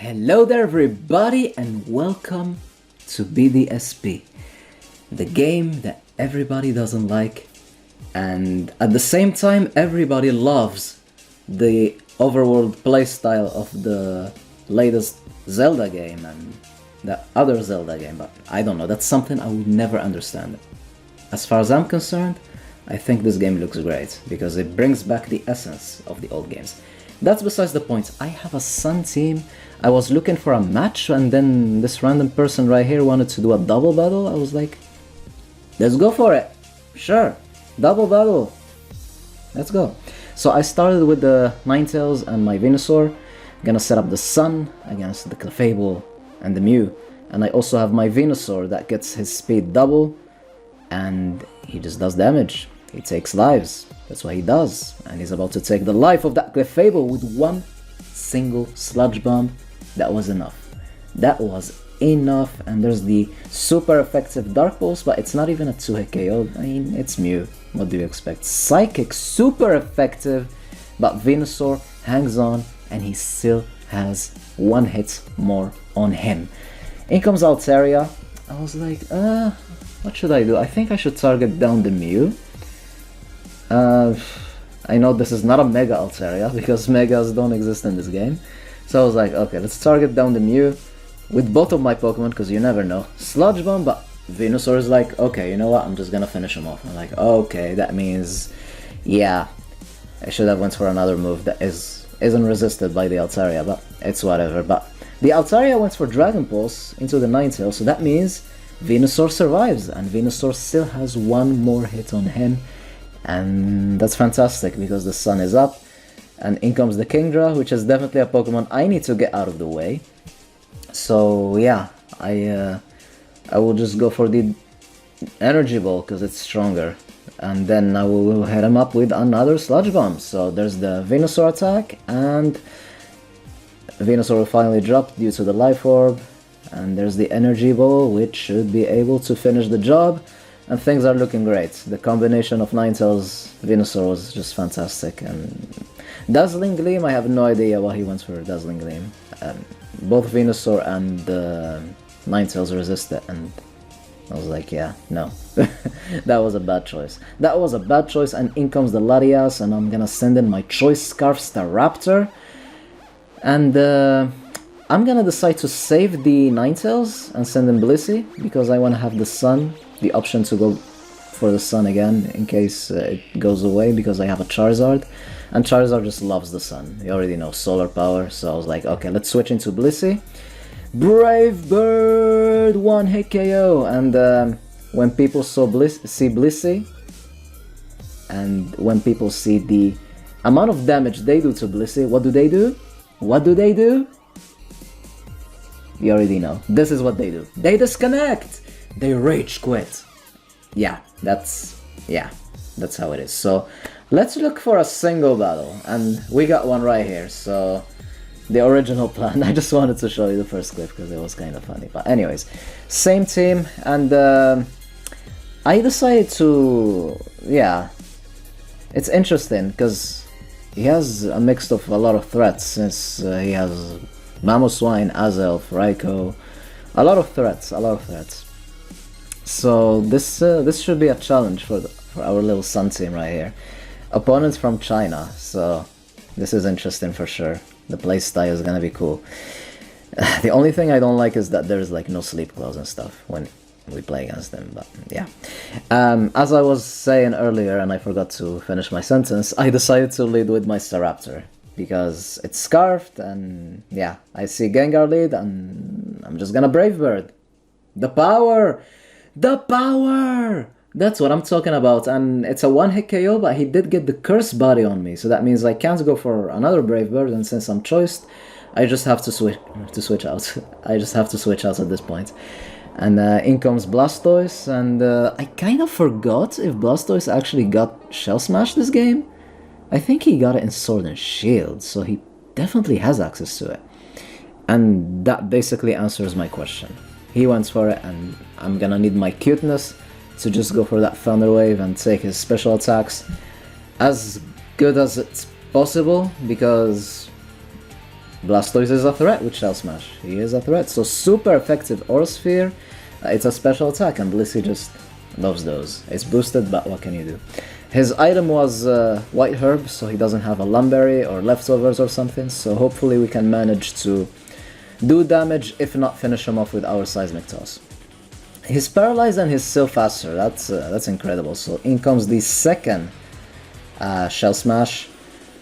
Hello there everybody and welcome to BDSP, the game that everybody doesn't like and at the same time everybody loves the overworld playstyle of the latest Zelda game and the other Zelda game, but I don't know, that's something I would never understand. As far as I'm concerned, I think this game looks great because it brings back the essence of the old games. That's besides the point. I have a Sun team. I was looking for a match and then this random person right here wanted to do a double battle. I was like, let's go for it. Sure, double battle. Let's go. So I started with the Ninetales and my Venusaur. Gonna set up the Sun against the Clefable and the Mew. And I also have my Venusaur that gets his speed double and he just does damage. He takes lives. That's what he does. And he's about to take the life of that Clefable with one single Sludge Bomb. That was enough. That was enough. And there's the super effective Dark Pulse, but it's not even a 2-hit KO. I mean, it's Mew. What do you expect? Psychic, super effective, but Venusaur hangs on and he still has one hit more on him. In comes Altaria. I was like, what should I do? I think I should target down the Mew. I know this is not a Mega Altaria because Megas don't exist in this game. So I was like, okay, let's target down the Mew with both of my Pokemon because you never know. Sludge Bomb, but Venusaur is like, okay, you know what? I'm just gonna finish him off. I'm like, okay, that means, yeah, I should have went for another move that isn't resisted by the Altaria, but it's whatever. But the Altaria went for Dragon Pulse into the Ninetales, so that means Venusaur survives, and Venusaur still has one more hit on him. And that's fantastic because the sun is up and in comes the Kingdra, which is definitely a Pokemon I need to get out of the way. So yeah, I will just go for the Energy Ball because it's stronger, and then I will hit him up with another Sludge Bomb. So there's the Venusaur attack, and Venusaur will finally drop due to the Life Orb, and there's the Energy Ball, which should be able to finish the job. And things are looking great. The combination of Ninetales Venusaur was just fantastic. And Dazzling Gleam, I have no idea why he went for Dazzling Gleam. Both Venusaur and Ninetales resist it, and I was like, yeah, no. That was a bad choice. That was a bad choice, and in comes the Latias, and I'm gonna send in my Choice Scarf Staraptor. And I'm gonna decide to save the Ninetales and send in Blissey, because I wanna have the Sun. The option to go for the Sun again in case it goes away, because I have a Charizard and Charizard just loves the Sun. You already know, solar power. So I was like, okay, let's switch into Blissey. Brave Bird, one hit KO. And when people see Blissey, and when people see the amount of damage they do to Blissey, what do they do? What do they do? You already know. This is what they do. They disconnect. They rage quit. Yeah, that's how it is. So let's look for a single battle, and we got one right here. So the original plan, I just wanted to show you the first clip because it was kind of funny. But anyways, same team, and I decided to, yeah, it's interesting because he has a mix of a lot of threats, since he has Mamoswine, Azelf, Raikou, a lot of threats. So this should be a challenge for our little Sun team right here. Opponents from China, so this is interesting for sure. The playstyle is gonna be cool. The only thing I don't like is that there's like no sleep clause and stuff when we play against them, but yeah. As I was saying earlier, and I forgot to finish my sentence, I decided to lead with my Staraptor because it's Scarfed, and yeah, I see Gengar lead, and I'm just gonna Brave Bird. The power! The power! That's what I'm talking about, and it's a one-hit KO, but he did get the Curse Body on me, so that means I can't go for another Brave Bird, and since I'm choiced, I just have to switch out. I just have to switch out at this point. And in comes Blastoise, and I kind of forgot if Blastoise actually got Shell Smash this game. I think he got it in Sword and Shield, so he definitely has access to it. And that basically answers my question. He went for it, and I'm gonna need my cuteness to just go for that Thunder Wave and take his special attacks as good as it's possible, because Blastoise is a threat with Shell Smash. He is a threat. So super effective Aura Sphere. It's a special attack, and Blissey just loves those. It's boosted, but what can you do? His item was White Herb, so he doesn't have a Lumberry or leftovers or something, so hopefully we can manage to do damage, if not finish him off with our Seismic Toss. He's paralyzed and he's still faster, that's incredible. So in comes the second Shell Smash,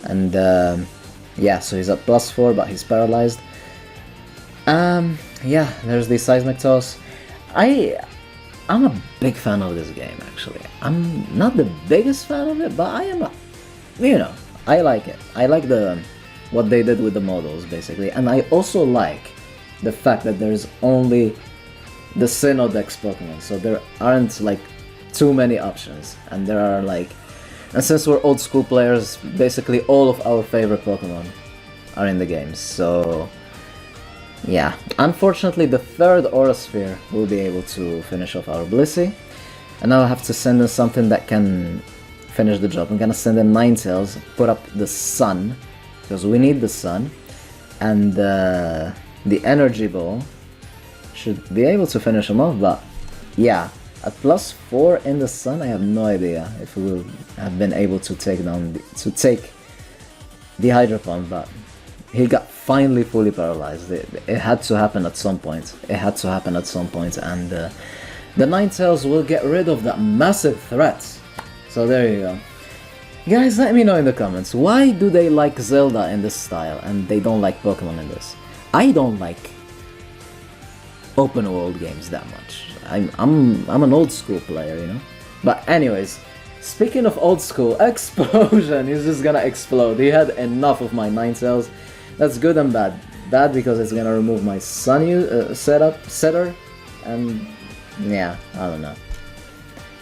and yeah, so he's at +4, but he's paralyzed. Yeah, there's the Seismic Toss. I'm a big fan of this game, actually. I'm not the biggest fan of it, but I am, you know, I like it. I like what they did with the models, basically. And I also like the fact that there's only the Sinnoh-Dex Pokemon, so there aren't, like, too many options. And there are, like, and since we're old school players, basically all of our favorite Pokemon are in the game, so yeah. Unfortunately, the third Aura Sphere will be able to finish off our Blissey, and now I have to send in something that can finish the job. I'm gonna send in Ninetales, put up the Sun, because we need the Sun, and the Energy Ball should be able to finish him off, but yeah, at +4 in the Sun, I have no idea if we will have been able to take the Hydro Pump, but he got finally fully paralyzed. It had to happen at some point. It had to happen at some point, and the Ninetales will get rid of that massive threat. So there you go. Guys, let me know in the comments, why do they like Zelda in this style and they don't like Pokemon in this? I don't like open world games that much. I'm an old school player, you know? But anyways, speaking of old school, Explosion! He's just gonna explode. He had enough of my Ninetales. That's good and bad. Bad because it's gonna remove my Sun setter, and yeah, I don't know.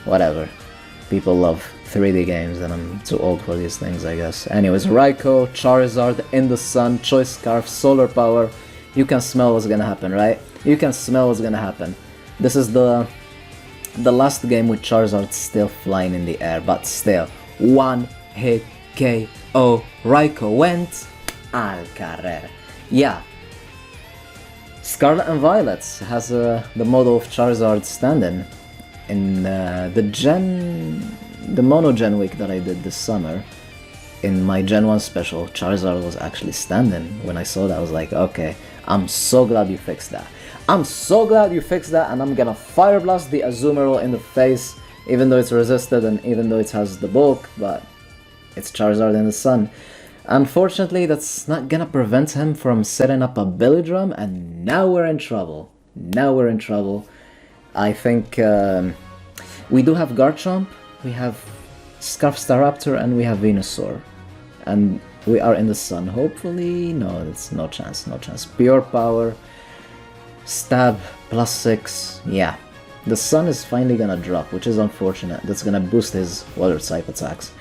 Whatever. People love 3D games and I'm too old for these things, I guess. Anyways, Raikou, Charizard, in the Sun, Choice Scarf, Solar Power. You can smell what's gonna happen, right? You can smell what's gonna happen. This is the last game with Charizard still flying in the air, but still, one hit KO. Raikou went al carrer. Yeah. Scarlet and Violet has the model of Charizard standing in the Mono Gen week that I did this summer. In my Gen 1 special, Charizard was actually standing. When I saw that, I was like, okay, I'm so glad you fixed that. I'm so glad you fixed that, and I'm gonna Fire Blast the Azumarill in the face, even though it's resisted and even though it has the bulk, but it's Charizard in the Sun. Unfortunately, that's not gonna prevent him from setting up a Billy Drum, and now we're in trouble. Now we're in trouble. I think we do have Garchomp, we have Scarf Staraptor, and we have Venusaur. And we are in the Sun, hopefully. No, that's no chance, no chance. Pure Power, Stab, +6, yeah. The Sun is finally gonna drop, which is unfortunate. That's gonna boost his Water type attacks.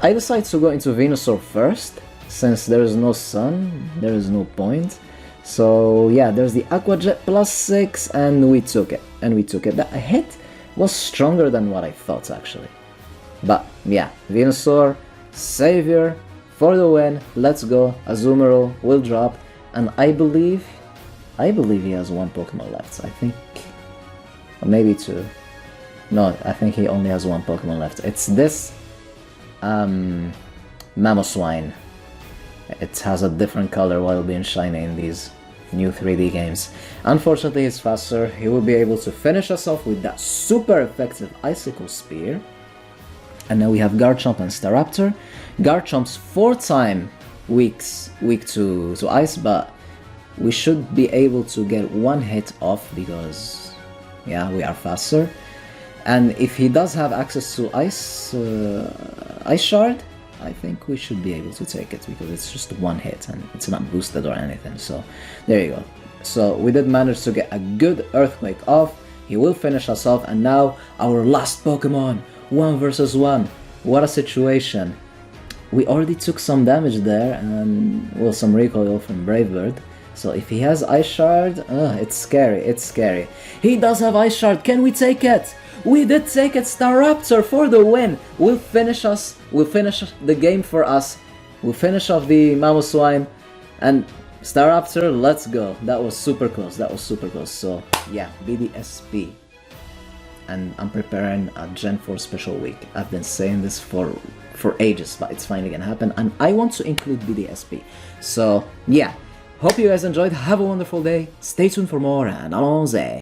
I decided to go into Venusaur first, since there is no Sun, there is no point. So yeah, there's the Aqua Jet +6, and we took it. And we took it. That hit was stronger than what I thought, actually. But yeah, Venusaur, Savior, for the win, let's go. Azumarill will drop, and I believe he has one Pokemon left. I think, or maybe two. No, I think he only has one Pokemon left. It's this Mamoswine. It has a different color while being shiny in these new 3D games. Unfortunately, he's faster. He will be able to finish us off with that super effective Icicle Spear. And now we have Garchomp and Staraptor. Garchomp's 4-time weak to Ice, but we should be able to get one hit off because, yeah, we are faster. And if he does have access to Ice Shard, I think we should be able to take it because it's just one hit and it's not boosted or anything. So there you go. So we did manage to get a good Earthquake off. He will finish us off, and now our last Pokemon, 1 versus 1. What a situation. We already took some damage there, and well, some recoil from Brave Bird. So if he has Ice Shard, it's scary, it's scary. He does have Ice Shard, can we take it? We did take it, Staraptor for the win! Will finish the game for us. We'll finish off the Mamoswine, and Staraptor, let's go. That was super close. That was super close. So yeah, BDSP. And I'm preparing a Gen 4 special week. I've been saying this for ages, but it's finally gonna happen. And I want to include BDSP. So yeah, hope you guys enjoyed. Have a wonderful day. Stay tuned for more, and allons-y.